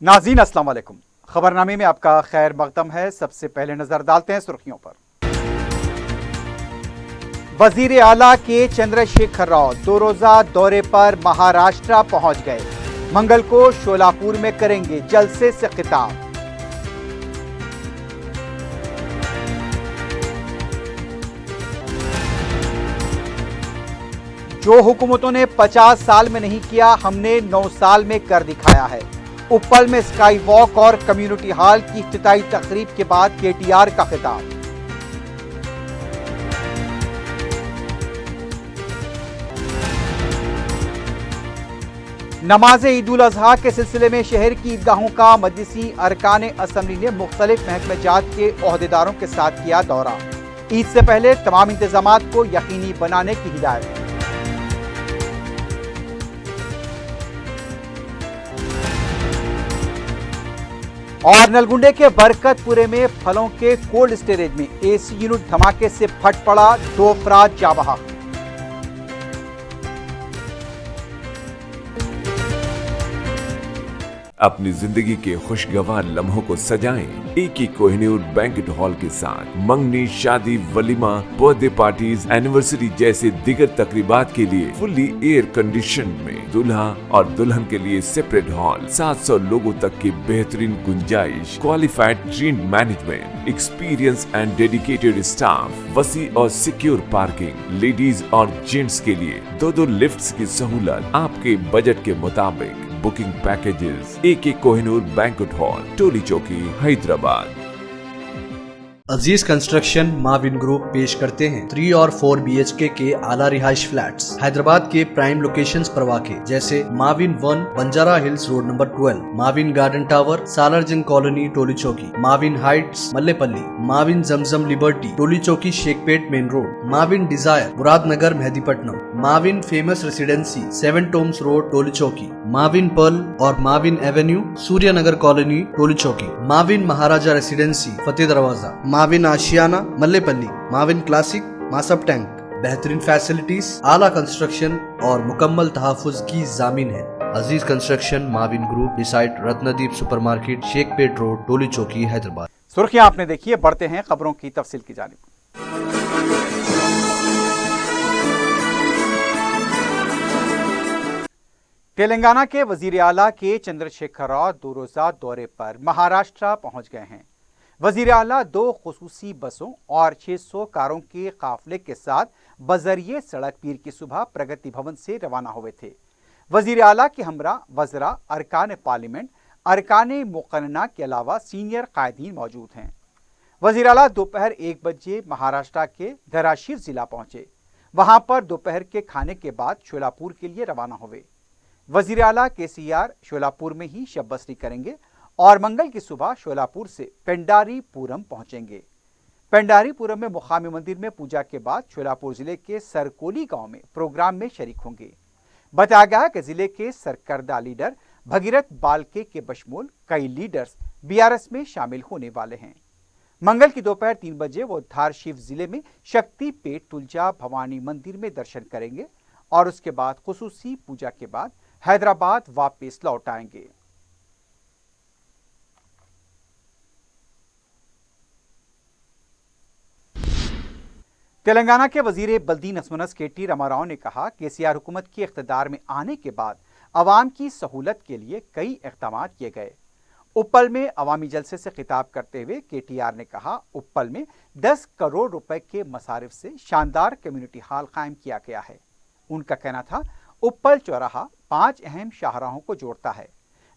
नाज़रीन अस्सलाम वालेकुम। खबरनामे में आपका खैर मकदम है। सबसे पहले नजर डालते हैं सुर्खियों पर। वजीर आला के चंद्रशेखर राव 2 रोजा दौरे पर महाराष्ट्र पहुंच गए। मंगल को शोलापुर में करेंगे जलसे से खिताब। जो हुकूमतों ने 50 साल में नहीं किया, हमने 9 साल में कर दिखाया है। उप्पल में स्काई वॉक और कम्युनिटी हॉल की इफ्तिताई तकरीब के बाद केटीआर का खिताब। नमाज ईद उल अजहा के सिलसिले में शहर की ईदगाहों का मजलिसी अरकान असम्बली ने मुख्तलिफ महकमे जात के ओहदेदारों के साथ किया दौरा। ईद से पहले तमाम इंतजामात को यकीनी बनाने की हिदायत। और नलगुंडे के बरकतपुरे में फलों के कोल्ड स्टोरेज में एसी यूनिट धमाके से फट पड़ा, 2 अफराद जाँ बहक। अपनी जिंदगी के खुशगवार लम्हों को सजाएं एक ही कोहिनूर बैंकेट हॉल के साथ। मंगनी, शादी, वलीमा, बर्थडे पार्टीज, एनिवर्सरी जैसे दिगर तकरीबात के लिए फुल्ली एयर कंडीशन में दूल्हा और दुल्हन के लिए सेपरेट हॉल, 700 लोगों तक की बेहतरीन गुंजाइश, qualified train management, experience and dedicated staff, वसी और सिक्योर पार्किंग, लेडीज और जेंट्स के लिए 2 लिफ्ट्स की सहूलत आपके बजट के मुताबिक। Booking packages AK Kohinoor banquet hall, Toli Chowki, Hyderabad. Aziz construction Mavin group पेश करते हैं 3 और 4 BHK के आला रिहाइश फ्लैट्स हैदराबाद के प्राइम लोकेशंस पर वाक़े, जैसे Mavin 1 Banjara hills road number 12, Mavin garden tower Salarjung colony Toli Chowki, Mavin heights Mallepally, Mavin Zamzam liberty Toli Chowki Shaikpet main road, Mavin desire Muradnagar Mehdipatnam, Mavin famous residency 7 tombs road Toli Chowki, Mavin pearl और Mavin avenue Suryanagar colony Toli Chowki, Mavin Maharaja residency Fateh Darwaza, Mavin Ashiana Mallepally, Mavin classic Masab tank. बेहतरीन फैसिलिटीज, आला कंस्ट्रक्शन और मुकम्मल तहफ़्फ़ुज़ की ज़ामीन है। Aziz construction Mavin group beside Ratnadeep supermarket Shaikpet road Toli Chowki Hyderabad. सुर्खियां आपने देखी है, बढ़ते हैं खबरों की तफसील की जानिब। तेलंगाना के वजीर आला के चंद्रशेखर राव 2 रोजा दौरे पर महाराष्ट्र पहुंच गए हैं। वजीर आला 2 खुसूसी बसों और 600 कारों के काफिले के साथ बजरिए सड़क पीर की सुबह प्रगति भवन से रवाना हुए थे। वजीर आला के हमरा वज़रा, अरकान पार्लियामेंट, अरकान मुक़न्ना के अलावा सीनियर कायदीन मौजूद हैं। वजीर आला दोपहर 1 बजे महाराष्ट्र के धराशीर जिला पहुंचे। वहां पर दोपहर के खाने के बाद शोलापुर के लिए रवाना हुए। वजीर आला KCR शोलापुर में ही शब बसरी करेंगे और मंगल की सुबह शोलापुर से पेंडारीपुरम पहुंचेंगे। पेंडारीपुरम में मुकामी मंदिर में पूजा के बाद शोलापुर जिले के सरकोली गांव में प्रोग्राम में शरीक होंगे। बताया गया कि जिले के सरकर्दा लीडर भगीरथ बाल्के के बशमूल कई लीडर्स BRS में शामिल होने वाले हैं। मंगल की दोपहर 3 बजे वो धारशिव जिले में शक्ति पेट तुलजा भवानी मंदिर में दर्शन करेंगे और उसके बाद खुसूसी पूजा के बाद हैदराबाद वापस लौट आएंगे। तेलंगाना के वजीर बल्दी नस्मनस KT रामाराव ने कहा, KCR हुकूमत के इख्तिदार में आने के बाद अवाम की सहूलत के लिए कई इक़दाम किए गए। उप्पल में अवामी जलसे से खिताब करते हुए KTR ने कहा, उप्पल में 10 करोड़ रुपए के मसारिफ से शानदार कम्युनिटी हॉल कायम किया गया है। उनका कहना था, उप्पल चौराहा 5 अहम शाहराहों को जोड़ता है।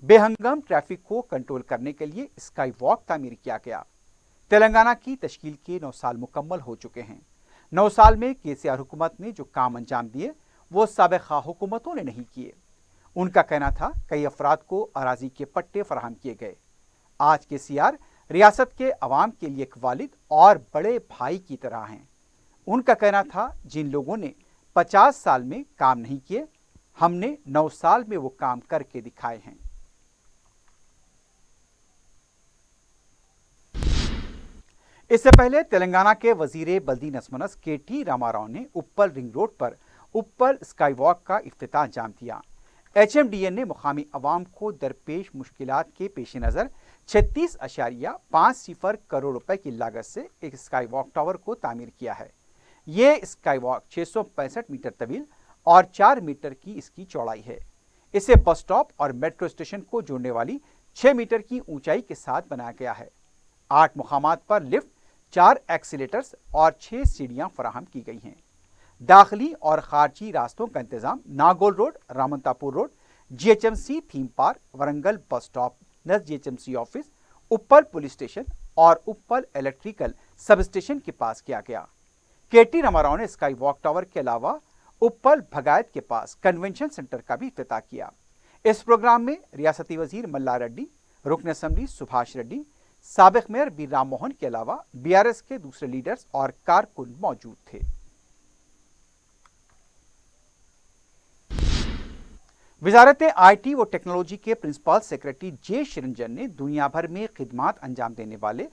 बेहंगम ट्रैफिक को कंट्रोल करने के लिए स्काई वॉक तामीर किया गया। तेलंगाना की तश्कील के 9 साल मुकम्मल हो चुके हैं। 9 साल में KCR हुकूमत ने जो काम अंजाम दिए वो साबिक़ा हुकूमतों ने नहीं किए। उनका कहना था, कई अफराद को अराजी के पट्टे फराहम किए गए। आज KCR रियासत के अवाम के लिए एक वालिद और बड़े भाई की तरह हैं। उनका कहना था, जिन लोगों ने 50 साल में काम नहीं किए, हमने 9 साल में वो काम करके दिखाए हैं। इससे पहले तेलंगाना के वजीर बल्दी नस्मनस KT रामाराव ने उप्पल रिंग रोड पर उप्पल स्काई वॉक का इफ्तिताह अंजाम दिया। HMDA ने मुकामी अवाम को दरपेश मुश्किलात के पेश नज़र 36.50 करोड़ रुपए की लागत से एक स्काई वॉक टावर को तामीर किया है। ये स्काई वॉक 665 मीटर तवील और 4 मीटर की इसकी चौड़ाई है। इसे बस स्टॉप और मेट्रो स्टेशन को जोड़ने वाली 6 मीटर की ऊंचाई के साथ बनाया गया है। 8 मुकामात पर लिफ्ट, 4 एक्सीलेटर्स और 6 सीढ़ियां फराहम की गई हैं। दाखिली और खारजी रास्तों का इंतजाम Nagole road, Ramanthapur road, GHMC theme park, Warangal bus stop नज़ GHMC office, Uppal police station और उप्पल इलेक्ट्रिकल सब स्टेशन के पास किया गया। KT रामाराव ने स्काई वॉक टावर के अलावा उप्पल भगायत के पास कन्वेंशन सेंटर का भी इफ्तिताह किया। इस प्रोग्राम में रियासती वजीर मल्ला रेड्डी, रुकन असम्बली सुभाष रेड्डी, साबिक मेयर बी राम मोहन के अलावा BRS के दूसरे लीडर्स और कारकुन मौजूद थे। वजारत IT व टेक्नोलॉजी के प्रिंसिपल सेक्रेटरी J. शिरंजन ने दुनिया भर में खिदमात अंजाम देने वाले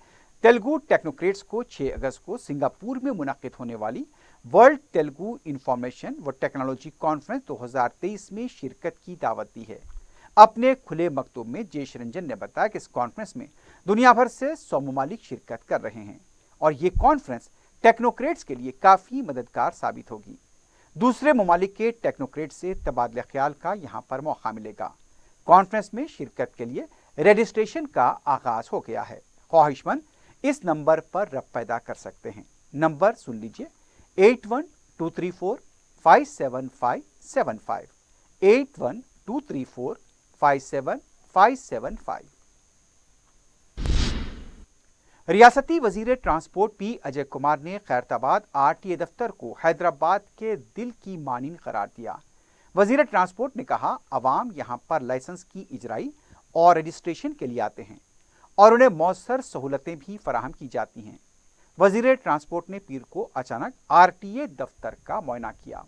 तेलुगु टेक्नोक्रेट्स को 6 अगस्त को सिंगापुर में मुनक्किद होने वाली वर्ल्ड तेलुगु इंफॉर्मेशन व टेक्नोलॉजी कॉन्फ्रेंस 2023 में शिरकत की दावत दी है। अपने खुले मकतूब में J. शिरंजन ने बताया कि इस कॉन्फ्रेंस में दुनिया भर से 100 ममालिक शिरकत कर रहे हैं और ये कॉन्फ्रेंस टेक्नोक्रेट्स के लिए काफ़ी मददगार साबित होगी। दूसरे ममालिक के टेक्नोक्रेट से तबादला ख्याल का यहाँ पर मौका मिलेगा। कॉन्फ्रेंस में शिरकत के लिए रजिस्ट्रेशन का आगाज हो गया है। ख्वाहिशमंद इस नंबर पर रब्त पैदा कर सकते हैं। नंबर सुन लीजिए 8123457575 8123457575। रियासती वजीर ट्रांसपोर्ट P. अजय कुमार ने खैरताबाद RTA दफ्तर को हैदराबाद के दिल की मानीन करार दिया। वजीर ट्रांसपोर्ट ने कहा, अवाम यहां पर लाइसेंस की इजराई और रजिस्ट्रेशन के लिए आते हैं और उन्हें मौसर सहूलतें भी फराहम की जाती हैं। वजीर ट्रांसपोर्ट ने पीर को अचानक RTA दफ्तर का मुआयना किया।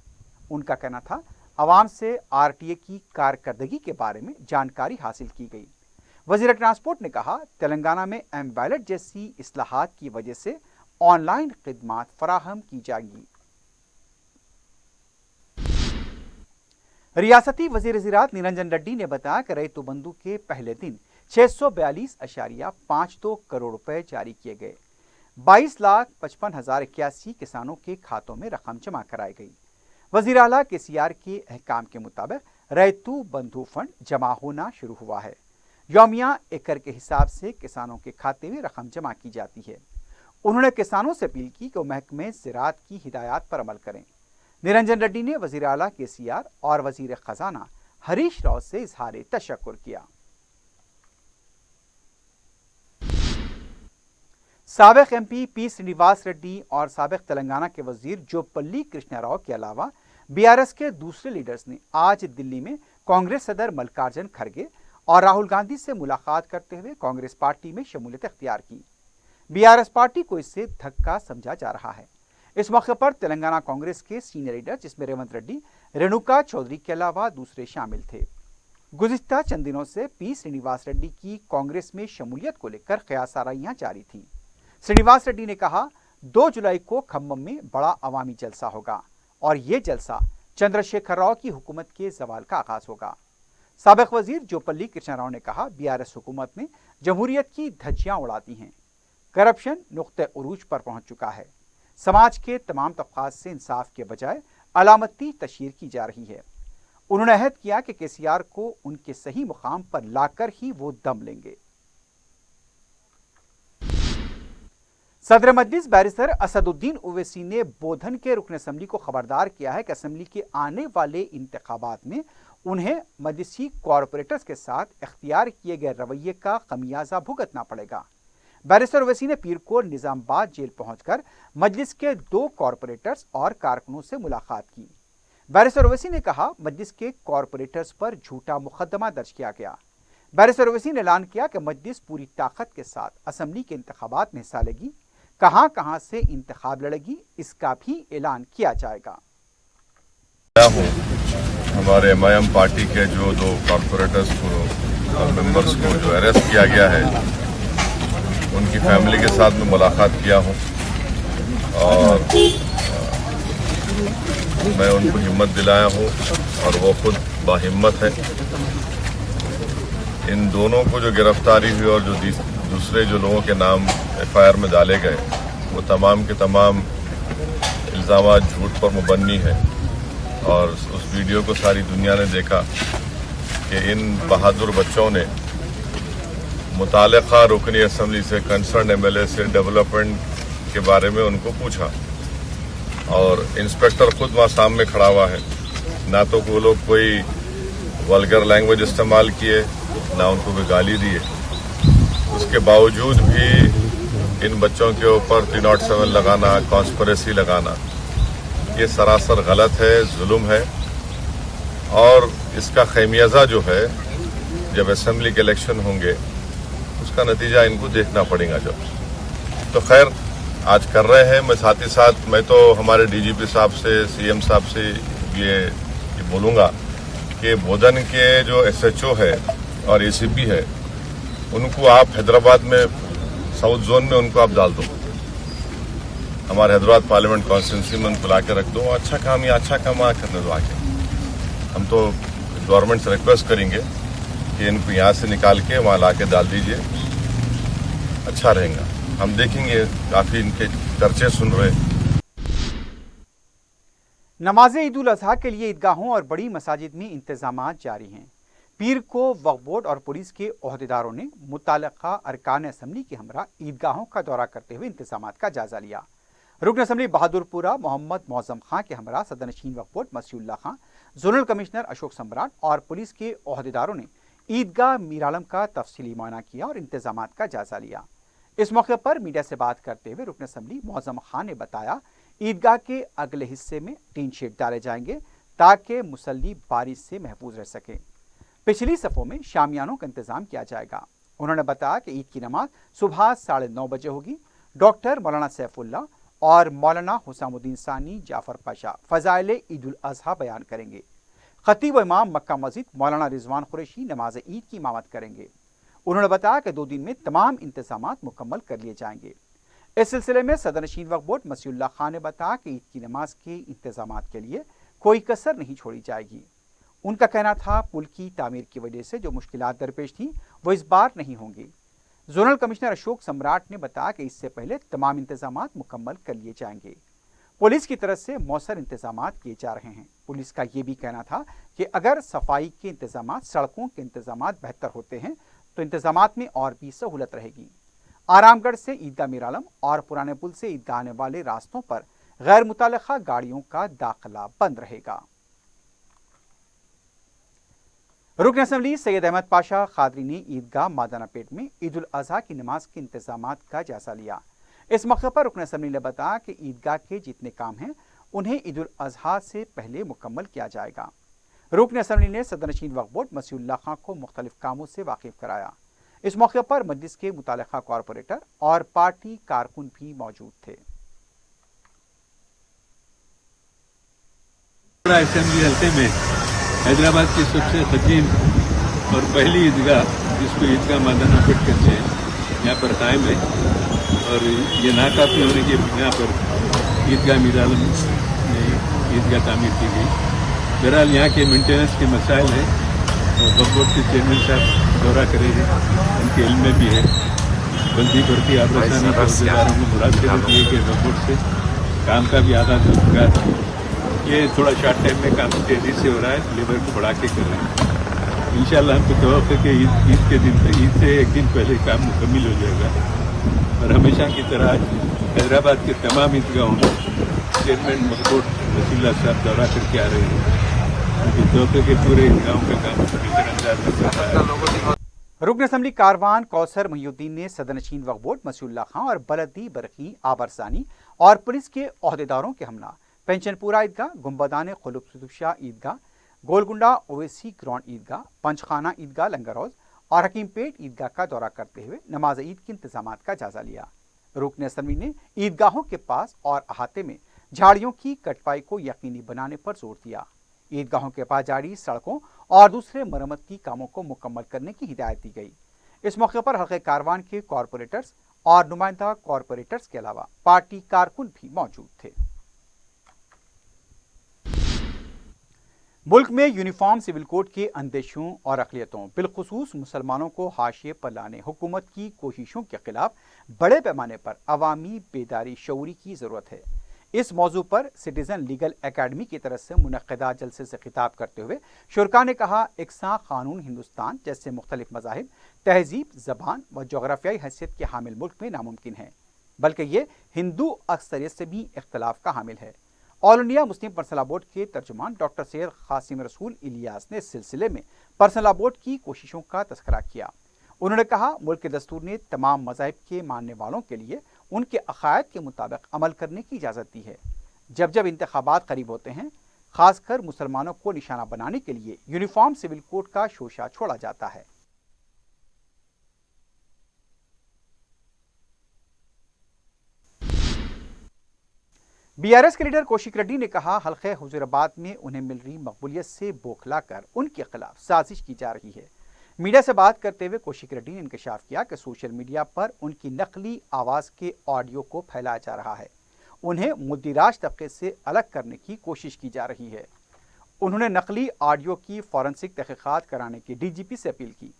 उनका कहना था, अवाम से RTA की कारकर्दगी के बारे में जानकारी हासिल की गई। वजीर ट्रांसपोर्ट ने कहा, तेलंगाना में M-वैलेट जैसी इस्लाहात की वजह से ऑनलाइन खिदमात फराहम की जाएंगी। रियासती वजीर ज़राअत निरंजन रेड्डी ने बताया कि रैतु बंधु के पहले दिन 642.52 करोड़ रुपए जारी किए गए। 22,55,081 किसानों के खातों में रकम जमा कराई गई। वजीर आला KCR के अहकाम के मुताबिक रैतु बंधु फंड जमा होना शुरू हुआ है। यौमिया एकड़ के हिसाब से किसानों के खाते में रकम जमा की जाती है। उन्होंने किसानों से अपील की कि वो महकमे ज़राअत की हिदायत पर अमल करें। निरंजन रेड्डी ने वजीर आला KCR और वजीर खजाना हरीश राव से इजहार तशक्कुर किया। साबिक MP P. श्रीनिवास रेड्डी और साबिक तेलंगाना के वजीर जोपल्ली कृष्णा राव के अलावा BRS के दूसरे लीडर्स ने आज दिल्ली में कांग्रेस सदर मल्लिकार्जुन खड़गे और राहुल गांधी से मुलाकात करते हुए कांग्रेस पार्टी में शमूलियत इख्तियार की। BRS पार्टी को इससे धक्का समझा जा रहा है। इस मौके पर तेलंगाना कांग्रेस के सीनियर लीडर जिसमें रेवंत रेड्डी, रेणुका चौधरी के अलावा दूसरे शामिल थे। गुज़िश्ता चंद दिनों से P. श्रीनिवास रेड्डी की कांग्रेस में शमूलियत को लेकर क़यासाराइयां जारी थी। श्रीनिवास रेड्डी ने कहा, 2 जुलाई को खम्मम में बड़ा अवामी जलसा होगा और ये जलसा चंद्रशेखर राव की हुकूमत के जवाल का आगाज होगा। साबिक वजीर जोपल्ली कृष्णा राव ने कहा, BRS हुकूमत ने जमहूरियत की धज्जियां उड़ाती हैं। करप्शन नुक्ते उरूज पर पहुंच चुका है। समाज के तमाम तबकात से इंसाफ के बजाय अलामती तशहीर की जा रही है। उन्होंने अहद किया कि KCR को उनके सही मुकाम पर लाकर ही वो दम लेंगे। सदर मजलिस बैरिस्टर असदुद्दीन ओवैसी ने बोधन के रुकन असम्बली को खबरदार किया है कि असम्बली के आने वाले इंतखाबात में उन्हें मजलिसी कॉरपोरेटर्स के साथ इख्तियार किए गए रवैये का खमियाजा भुगतना पड़ेगा। बैरिस्टर ओवैसी ने पीर को निजामाबाद जेल पहुंचकर मजलिस के 2 कॉरपोरेटर्स और कारकुनों से मुलाकात की। बैरिस्टर ओवैसी ने कहा, मजलिस के कॉरपोरेटर्स पर झूठा मुकदमा दर्ज किया गया। बैरिस्टर ओवैसी ने ऐलान किया कि मजलिस पूरी ताकत के साथ असम्बली के इंतखाबात में हिस्सा लेगी। कहां कहां से इंतखाब लड़ेगी, इसका भी ऐलान किया जाएगा। हमारे MIM पार्टी के जो 2 कॉरपोरेटर्स को मेंबर्स को जो अरेस्ट किया गया है, उनकी फैमिली के साथ में मुलाकात किया हूं और मैं उनको हिम्मत दिलाया हूं और वो खुद बाहिम्मत हैं। इन दोनों को जो गिरफ्तारी हुई और जो दूसरे जो लोगों के नाम FIR में डाले गए वो तमाम के तमाम इल्ज़ामात झूठ पर मुबन्नी है। और उस वीडियो को सारी दुनिया ने देखा कि इन बहादुर बच्चों ने मुतालिका रुकनी असम्बली से, कंसर्न MLA से डेवलपमेंट के बारे में उनको पूछा और इंस्पेक्टर खुद वहाँ सामने खड़ा हुआ है। ना तो वो लोग कोई वल्गर लैंग्वेज इस्तेमाल किए, ना उनको कोई गाली दिए। उसके बावजूद भी इन बच्चों के ऊपर 307 लगाना, कॉन्स्पिरेसी लगाना, ये सरासर गलत है, जुल्म है। और इसका खैमियाजा जो है जब असेंबली के इलेक्शन होंगे उसका नतीजा इनको देखना पड़ेगा। जब तो खैर आज कर रहे हैं। मैं साथ ही साथ मैं तो हमारे DGP साहब से, CM साहब से ये बोलूँगा कि बोधन के जो SHO है और ACP है उनको आप हैदराबाद में साउथ जोन में उनको आप डाल दो, हमारे हैदराबाद पार्लियामेंट कॉन्स्टिट्यूंसी में उनको ला के रख दो। अच्छा काम या अच्छा काम करने दो आके। हम तो गवर्नमेंट से रिक्वेस्ट करेंगे कि इनको यहाँ से निकाल के वहाँ ला के डाल दीजिए, अच्छा रहेगा। हम देखेंगे, काफ़ी इनके चर्चे सुन रहे। नमाज ईद उल अजहा के लिए ईदगाहों और बड़ी मसाजिद में इंतजामात जारी हैं। पीर को वक्फ बोर्ड और पुलिस के ओहदेदारों ने मुताल्लिका अरकान असम्बली के हमरा ईदगाहों का दौरा करते हुए इंतजामात का जायजा लिया। रुकन असम्बली बहादुरपुरा मोहम्मद मौजम खां के हमरा सदरनशीन वक्फ बोर्ड मसीउल्लाह खां, जोनल कमिश्नर अशोक सम्राट और पुलिस के ओहदेदारों ने ईदगाह मीरालम का तफसीली मुआयना किया और इंतजामात का जायजा लिया। इस मौके पर मीडिया से बात करते हुए रुकन असम्बली मौजम खां ने बताया ईदगाह के अगले हिस्से में टीन शेड डाले जाएंगे ताकि मुसल्ली बारिश से महफूज रह सकें। पिछली सफ़ों में शामियानों का इंतजाम किया जाएगा। उन्होंने बताया कि ईद की नमाज सुबह 9:30 बजे होगी। डॉक्टर मौलाना सैफुल्लाह और मौलाना हुसामुद्दीन सानी जाफर पाशा फ़ज़ाइल ईद उल अज़हा बयान करेंगे। खतीब इमाम मक्का मस्जिद मौलाना रिजवान कुरैशी नमाज ईद की इमामत करेंगे। उन्होंने बताया कि 2 दिन में तमाम इंतजामात मुकम्मल कर लिए जाएंगे। इस सिलसिले में सदरनशीन वक्फ बोर्ड मसीउल्लाह खां ने बताया कि ईद की नमाज के इंतजामात के लिए कोई कसर नहीं छोड़ी जाएगी। उनका कहना था पुल की तामीर की वजह से जो मुश्किलात दरपेश थीं वो इस बार नहीं होंगी। जोनल कमिश्नर अशोक सम्राट ने बताया कि इससे पहले तमाम इंतजामात मुकम्मल कर लिए जाएंगे। पुलिस की तरफ से मौसर इंतजामात किए जा रहे हैं। पुलिस का ये भी कहना था कि अगर सफाई के इंतजामात, सड़कों के इंतजामात बेहतर होते हैं तो इंतजामात में और भी सहूलत रहेगी। आरामगढ़ से ईदगाह मीरालम और पुराने पुल से ईदगाह आने वाले रास्तों पर गैर मुताल्लिका गाड़ियों का दाखिला बंद रहेगा। रुकन असम्बली सैयद अहमद पाशा खादरी ने ईदगाह मादानापेट में ईद उल अजहा की नमाज के इंतजामात का जायजा लिया। इस मौके पर रुकन असम्बली ने बताया कि ईदगाह के जितने काम हैं उन्हें ईद उल अजहा से पहले मुकम्मल किया जाएगा। रुकन असम्बली ने सदरनशीन वक्फ बोर्ड मसीउल्लाह खां को मुख्तलिफ कामों से वाकिफ कराया। इस मौके पर मजलिस के मुताल्लिका कॉरपोरेटर और पार्टी कारकुन भी मौजूद थे। असेंबली हल्के में हैदराबाद की सबसे कदीम और पहली ईदगाह, जिसको ईदगाह मादानापेट कहते हैं, यहाँ पर कायम है। और ये नाकाफी होने की बिना पर ईदगाह मीरालम में ईदगाह तामीर की गई। बहरहाल यहाँ के मेंटेनेंस के मसाइल हैं और वक्फ बोर्ड के चेयरमैन साहब दौरा करेंगे, उनके इल्म में भी है। बल्दी भर्ती आबरसानी कर्जदारों को मुरादे दिए गए वक्फ बोर्ड से, काम का भी आगाज हो चुका है। ये थोड़ा शॉर्ट टाइम में काम तेज़ी से हो रहा है, लेबर को बढ़ा के कर रहे हैं। इंशाल्लाह हमको तवक्को है कि ईद के दिन, ईद से एक दिन पहले काम मुकम्मल हो जाएगा। और हमेशा की तरह हैदराबाद के तमाम ईदगाहों में चेयरमैन वक्फ बोर्ड मसीउल्लाह साहब दौरा करके आ रहे हैं। उनकी तवक्को के पूरे ईदगाहों का काम नज़रअंदाज न कर रहा है। रुकन असम्बली कारवान कौसर मुहिउद्दीन ने सदरनशीन वक्फ बोर्ड मसीउल्लाह खां और बलदी बरकी आबरसानी और पुलिस के ओहदेदारों के हमला पेंशनपुरा ईदगाह, गुंबदान खुलूबशाह ईदगाह, गोलगुंडा ओवैसी ग्राउंड ईदगाह, पंचखाना ईदगाह लंगरौज और हकीमपेट ईदगाह का दौरा करते हुए नमाज ईद के इंतजामात का जायजा लिया। रुकन असम्बली ने ईदगाहों के पास और अहाते में झाड़ियों की कटवाई को यकीनी बनाने पर जोर दिया। ईदगाहों के पास जारी सड़कों और दूसरे मरम्मत की कामों को मुकम्मल करने की हिदायत दी गई। इस मौके पर हल्के कारवान के कॉरपोरेटर्स और नुमाइंदा कॉरपोरेटर्स के अलावा पार्टी कारकुन भी मौजूद थे। मुल्क में यूनिफॉर्म सिविल कोड के अंदेशों और अक़लियतों बिलखुसूस मुसलमानों को हाशिए पर लाने हुकूमत की कोशिशों के खिलाफ बड़े पैमाने पर अवामी बेदारी शऊरी की ज़रूरत है। इस मौजू पर सिटीज़न लीगल एकेडमी की तरफ से मुनक़्क़दा जलसे से खिताब करते हुए शुरका ने कहा, इकसा कानून हिंदुस्तान जैसे मुख्तलिफ मज़ाहिब, तहजीब, ज़बान व जोग्राफियाई हैसियत के हामिल मुल्क में नामुमकिन है, बल्कि ये हिंदू अक्सरियत से भी इख्तलाफ का हामिल है। All India Muslim personal board के तर्जुमान डॉक्टर सैयद कासिम रसूल इलियास ने इस सिलसिले में पर्सनल बोर्ड की कोशिशों का तज़किरा किया। उन्होंने कहा, मुल्क के दस्तूर ने तमाम मज़ाहिब के मानने वालों के लिए उनके अक़ायद के मुताबिक अमल करने की इजाज़त दी है। जब जब इंतखाबात करीब होते हैं, खासकर मुसलमानों को निशाना बनाने के लिए यूनिफॉर्म सिविल कोड का शोशा छोड़ा जाता है। बीआरएस के लीडर कौशिक रेड्डी ने कहा, हल्के हुजूराबाद में उन्हें मिल रही मकबूलियत से बौखलाकर उनके खिलाफ साजिश की जा रही है। मीडिया से बात करते हुए कौशिक रेड्डी ने इंकशाफ किया कि सोशल मीडिया पर उनकी नकली आवाज़ के ऑडियो को फैलाया जा रहा है। उन्हें मुद्दिराज तबके से अलग करने की कोशिश की जा रही है। उन्होंने नकली ऑडियो की फॉरेंसिक तहकीकात कराने की डीजीपी से अपील की।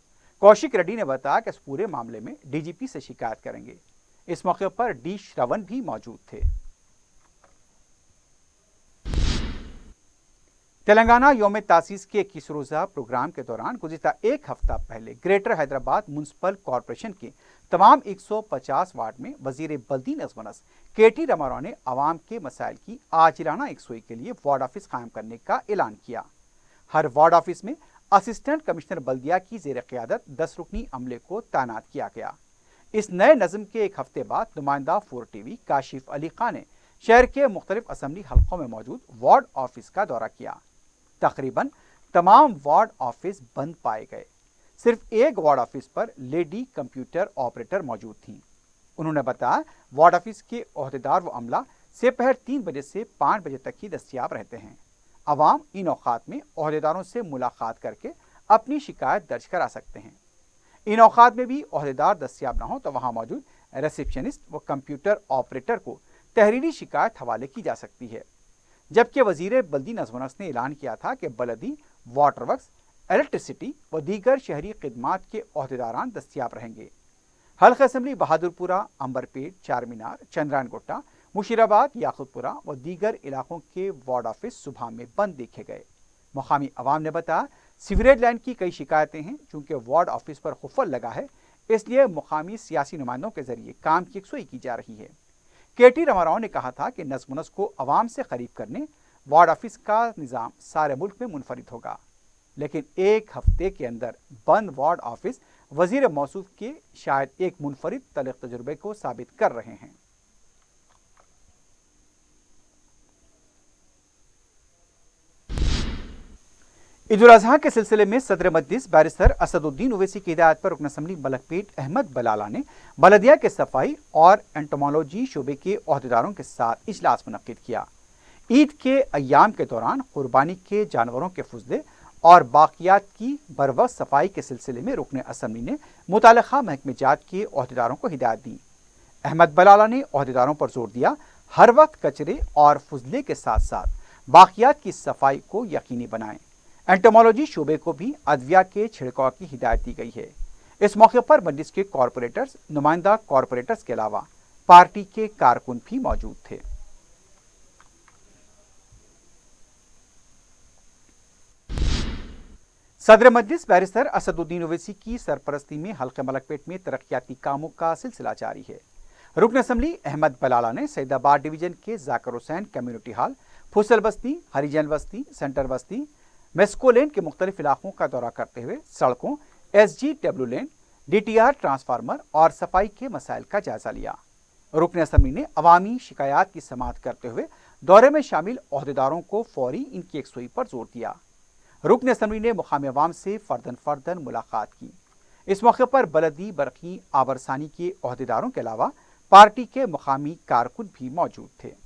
कौशिक रेड्डी ने बताया कि इस पूरे मामले में डीजीपी से शिकायत करेंगे। इस मौके पर डी श्रवण भी मौजूद थे। तेलंगाना यौम तासीस के 21 रोज़ा प्रोग्राम के दौरान गुज़िश्ता एक हफ्ता पहले ग्रेटर हैदराबाद म्यूनसिपल कॉरपोरेशन के तमाम 150 वार्ड में वज़ीर बल्दी नज़्म-ओ-नस्क केटी रामाराव ने आवाम के मसाइल की आजिलाना यकसुई के लिए वार्ड ऑफिस कायम करने का ऐलान किया। हर वार्ड ऑफिस में असिस्टेंट कमिश्नर बल्दिया की ज़ेर क़यादत 10 रुकनी अमले को तैनात किया गया। इस नए नज़म के एक हफ्ते बाद नुमाइंदा 4 टीवी काशिफ अली खान ने शहर के मुख्तलिफ असम्बली हल्कों में मौजूद वार्ड ऑफिस का दौरा किया। तकरीबन तमाम वार्ड ऑफिस बंद पाए गए। सिर्फ एक वार्ड ऑफिस पर लेडी कंप्यूटर ऑपरेटर मौजूद थी। उन्होंने बताया, वार्ड ऑफिस के ओहदेदार व अमला दोपहर 3 बजे से 5 बजे तक ही दस्तयाब रहते हैं। अवाम इन औकात में ओहदेदारों से मुलाकात करके अपनी शिकायत दर्ज करा सकते हैं। इन औकात में भी ओहदेदार दस्तयाब न हो तो वहां मौजूद रिसेप्शनिस्ट व कंप्यूटर ऑपरेटर को तहरीरी शिकायत हवाले की जा सकती है। जबकि वज़ीर बल्दी नज़्म-ओ-नस्क ने ऐलान किया था कि बलदी, वाटर वर्क्स, इलेक्ट्रिसिटी व दीगर शहरी खिदमात के ओहदेदारान दस्तयाब रहेंगे। हल्का असम्बली बहादुरपुरा, अंबरपेट, चारमीनार, चंद्रायन गुट्टा, मुशीराबाद, याकुतपुरा व दीगर इलाकों के वार्ड ऑफिस सुबह में बंद देखे गए। मुकामी अवाम ने बताया, सीवरेज लाइन की कई शिकायतें हैं। चूंकि वार्ड ऑफिस पर खुफल लगा है, इसलिए मुकामी सियासी नुमाइंदों के जरिए काम की यकसुई की जा रही है। केटी रामाराव ने कहा था कि नज़्म-ओ-नस्क को अवाम से करीब करने वार्ड ऑफिस का निज़ाम सारे मुल्क में मुनफरिद होगा, लेकिन एक हफ्ते के अंदर बंद वार्ड ऑफिस वज़ीर मौसूफ के शायद एक मुनफरिद तलख तजुर्बे को साबित कर रहे हैं। ईद उल अज़हा के सिलसिले में सदर मजलिस बैरिस्टर असदुद्दीन ओवैसी की हिदायत पर रुकन असम्बली मलकपेट अहमद बलाला ने बलदिया के सफाई और एंटोमोलॉजी शोबे के ओहदेदारों के साथ इजलास मुनक्किद किया। ईद के अय्याम के दौरान कुर्बानी के जानवरों के फुजले और बाकियात की बरवक्त सफाई के सिलसिले में रुकन असम्बली ने मुताल्लिका महकमे जात के ओहदेदारों को हिदायत दी। अहमद बलाला ने ओहदेदारों पर जोर दिया, हर वक्त कचरे और फुजले के साथ साथ बाकियात की सफाई को यकीनी बनाएं। एंटोमोलॉजी शोबे को भी अदविया के छिड़काव की हिदायत दी गई है। इस मौके पर मजलिस के कॉरपोरेटर्स, नुमाइंदा कॉरपोरेटर्स के अलावा पार्टी के कारकुन भी मौजूद थे। सदर मजलिस बैरिस्टर असदुद्दीन ओवैसी की सरपरस्ती में हल्के मलकपेट में तरक्याती कामों का सिलसिला जारी है। रुकन असम्बली अहमद बलाला ने सैदाबाद डिवीजन के जाकिर हुसैन कम्युनिटी हॉल, फुसल बस्ती, हरिजन बस्ती, सेंटर बस्ती, मेस्को लेन के मुख्तलिफ इलाकों का दौरा करते हुए सड़कों, SGW लेन, DTR ट्रांसफार्मर और सफाई के मसाइल का जायजा लिया। रुकन असम्बली ने अवामी शिकायत की समाअत करते हुए दौरे में शामिल ओहदेदारों को फौरी इनकी यकसुई पर जोर दिया। रुकन असम्बली ने मुकामी अवाम से फर्दन मुलाकात की। इस मौके पर बलदी, बरकी, आबरसानी के ओहदेदारों के अलावा पार्टी के मुकामी कारकुन भी मौजूद थे।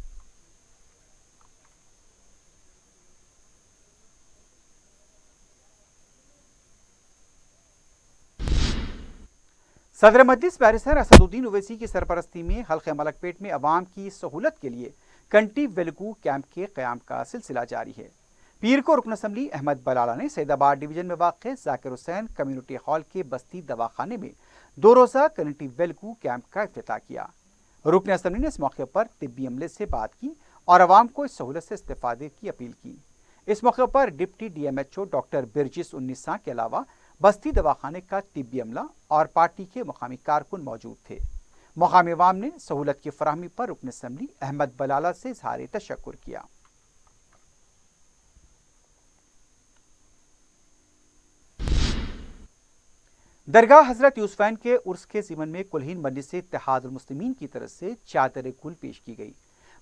सदर मजलिस बैरिस्टर असदुद्दीन ओवैसी की सरपरस्ती में हल्के मलकपेट में अवाम की सहूलत के लिए कंटी वेलगू कैंप के क़याम का सिलसिला जारी है। पीर को रुकन असम्बली अहमद बलाला ने सैदाबाद डिवीजन में वाक़ जाकिर हुसैन कम्युनिटी हॉल के बस्ती दवाखाने में 2 रोज़ा कम्युनिटी वेलकू कैंप का इफ्तिताह किया। रुकन असम्बली ने इस मौके पर तिब्बी अमले से बात की और आवाम को इस सहूलत से इस्तेफादे की अपील की। इस मौके पर deputy DMHO doctor Birjis Unnisa के अलावा बस्ती दवाखाने का तिब्बी अमला और पार्टी के मुकामी कारकुन मौजूद थे। मुकामी अवाम ने सहूलत की फराहमी पर रुकन असम्बली अहमद बलाला से इज़हार तशक्कुर किया। दरगाह हजरत यूसुफैन के उर्स के ज़िमन में कुलहीन मजलिस इत्तेहादुल मुस्लिमीन की तरफ से चादर गुल पेश की गई।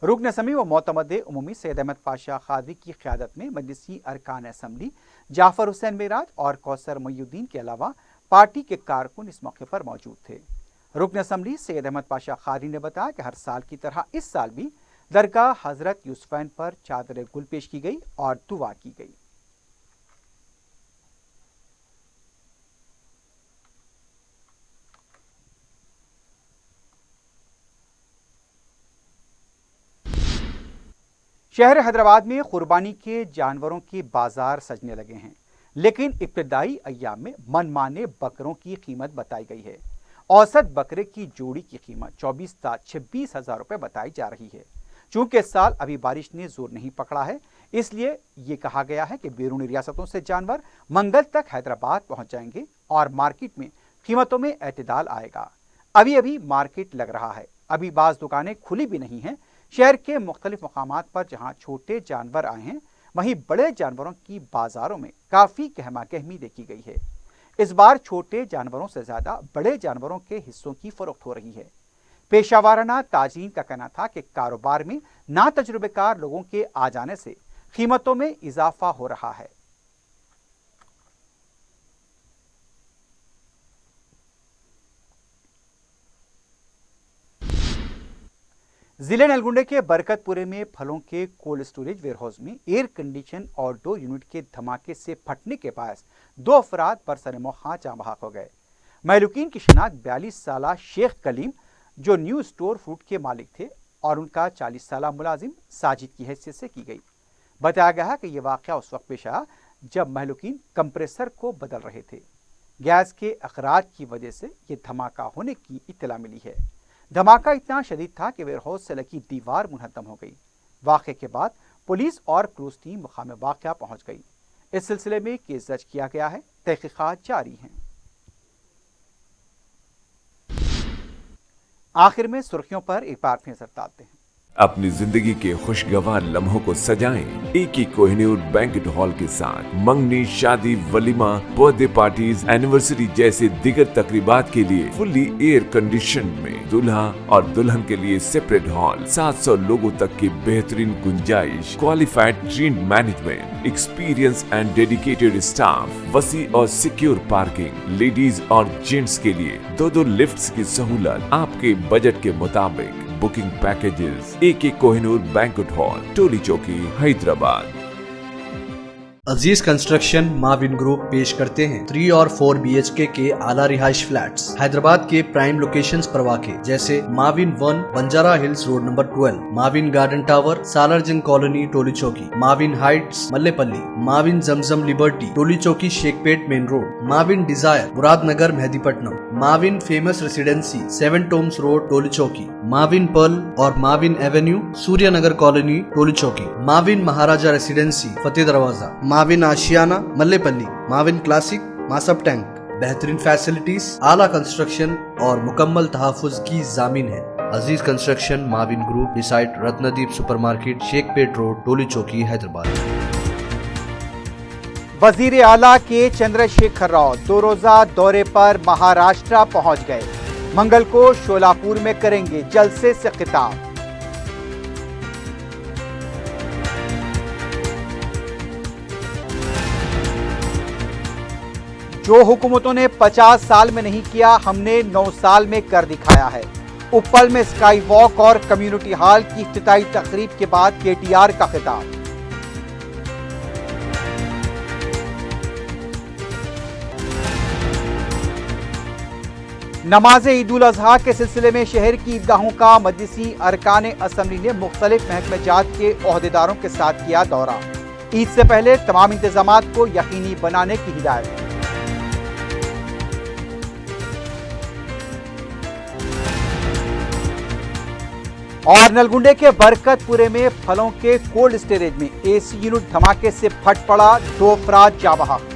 रुकन असम्बली व मोतमद उमूमी सैयद अहमद पाशा खादरी की क़यादत में मजलिसी अरकान असम्बली जाफर हुसैन मेराज और कौसर मोयुद्दीन के अलावा पार्टी के कारकुन इस मौके पर मौजूद थे। रुकन असम्बली सैयद अहमद पाशा खादरी ने बताया कि हर साल की तरह इस साल भी दरगाह हजरत यूसुफैन पर चादर गुल पेश की गई और दुआ की गई। शहर हैदराबाद में कुर्बानी के जानवरों के बाजार सजने लगे हैं, लेकिन इब्तदाई अय्याम में मनमाने बकरों की कीमत बताई गई है। औसत बकरे की जोड़ी की कीमत 24 से 26 हज़ार रुपये बताई जा रही है। चूंकि इस साल अभी बारिश ने जोर नहीं पकड़ा है, इसलिए ये कहा गया है कि बैरूनी रियासतों से जानवर मंगल तक हैदराबाद पहुंच जाएंगे और मार्केट में कीमतों में एतदाल आएगा। अभी अभी मार्केट लग रहा है, अभी बाज़ दुकानें खुली भी नहीं हैं। शहर के मुख्तलिफ मकामात पर जहां छोटे जानवर आए हैं, वहीं बड़े जानवरों की बाजारों में काफ़ी कहमा कहमी देखी गई है। इस बार छोटे जानवरों से ज़्यादा बड़े जानवरों के हिस्सों की फरोख्त हो रही है। पेशावाराना ताजीन का कहना था कि कारोबार में ना तजुर्बेकार लोगों के आ जाने से कीमतों में इजाफा हो रहा है। जिले नलगुंडे के बरकतपुरे में फलों के कोल्ड स्टोरेज वेयरहाउस में एयर कंडीशन और डोर यूनिट के धमाके से फटने के बायस 2 अफराद बरसर मौखा जाँ बहक हो गए। महलूकीन की शिनाख्त 42 साला शेख कलीम जो न्यू स्टोर फूड के मालिक थे और उनका 40 साला मुलाजिम साजिद की हैसियत से की गई। बताया गया है कि यह वाक़या उस वक्त पेश आया जब महलूकीन कंप्रेसर को बदल रहे थे। गैस के अखराज की वजह से ये धमाका होने की इत्तला मिली है। धमाका इतना शदीद था कि वेयरहाउस से लगी दीवार मुनहदम हो गई। वाक़े के बाद पुलिस और क्रूज टीम मुकाम वाक़या पहुंच गई। इस सिलसिले में केस दर्ज किया गया है, तहकीकात जारी हैं। आखिर में सुर्खियों पर एक बार फिर नजर डालते हैं। अपनी जिंदगी के खुशगवार लम्हों को सजाएं एक ही कोहिनूर बैंकेट हॉल के साथ। मंगनी, शादी, वलीमा, बर्थडे पार्टीज, एनिवर्सरी जैसे दिगर तकरीबात के लिए फुल्ली एयर कंडीशन में दूल्हा और दुल्हन के लिए सेपरेट हॉल, 700 लोगों तक की बेहतरीन गुंजाइश, qualified trained management, experience and dedicated staff, वसी और सिक्योर पार्किंग, लेडीज और जेंट्स के लिए 2 लिफ्ट्स की सहूलत आपके बजट के मुताबिक। Booking packages AK Kohinoor banquet hall, Toli Chowki, Hyderabad. Aziz construction Mavin group पेश करते हैं 3 और 4 BHK के आला रिहाइश फ्लैट्स हैदराबाद के प्राइम लोकेशंस पर वाक़े जैसे Mavin 1 Banjara hills road number 12, Mavin garden tower Salarjung colony Toli Chowki, Mavin heights Mallepally, Mavin Zamzam liberty Toli Chowki Shaikpet main road, Mavin desire Muradnagar Mehdipatnam, Mavin famous residency 7 tombs road Toli Chowki, Mavin pearl और Mavin avenue Suryanagar colony Toli Chowki, Mavin Maharaja residency Fateh Darwaza, Mavin Ashiana Mallepally, Mavin classic Masab tank. बेहतरीन फैसिलिटीज, आला कंस्ट्रक्शन और मुकम्मल तहफ़्फ़ुज़ की ज़ामीन है। Aziz construction Mavin group beside Ratnadeep supermarket Shaikpet road Toli Chowki Hyderabad. वजीर आला के चंद्रशेखर राव 2 रोज़ा दौरे पर महाराष्ट्र पहुंच गए। मंगल को शोलापुर में करेंगे जलसे से खिताब। जो हुकूमतों ने 50 साल में नहीं किया, हमने 9 साल में कर दिखाया है। उप्पल में स्काई वॉक और कम्युनिटी हॉल की इफ्तिताई तकरीब के बाद KTR का खिताब। नमाज ईद उल अजहा के सिलसिले में शहर की ईदगाहों का मजलिसी अरकान असम्बली ने मुख्तलिफ महकमे जात के ओहदेदारों के साथ किया दौरा। ईद से पहले तमाम इंतजामात को यकीनी बनाने की हिदायत। और नलगुंडे के बरकतपुरे में फलों के कोल्ड स्टोरेज में एसी यूनिट धमाके से फट पड़ा, 2 अफराद जाँ बहक।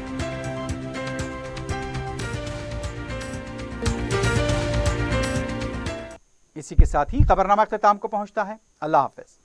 इसी के साथ ही खबरनामा अख्ताम को पहुंचता है। अल्लाह हाफिज।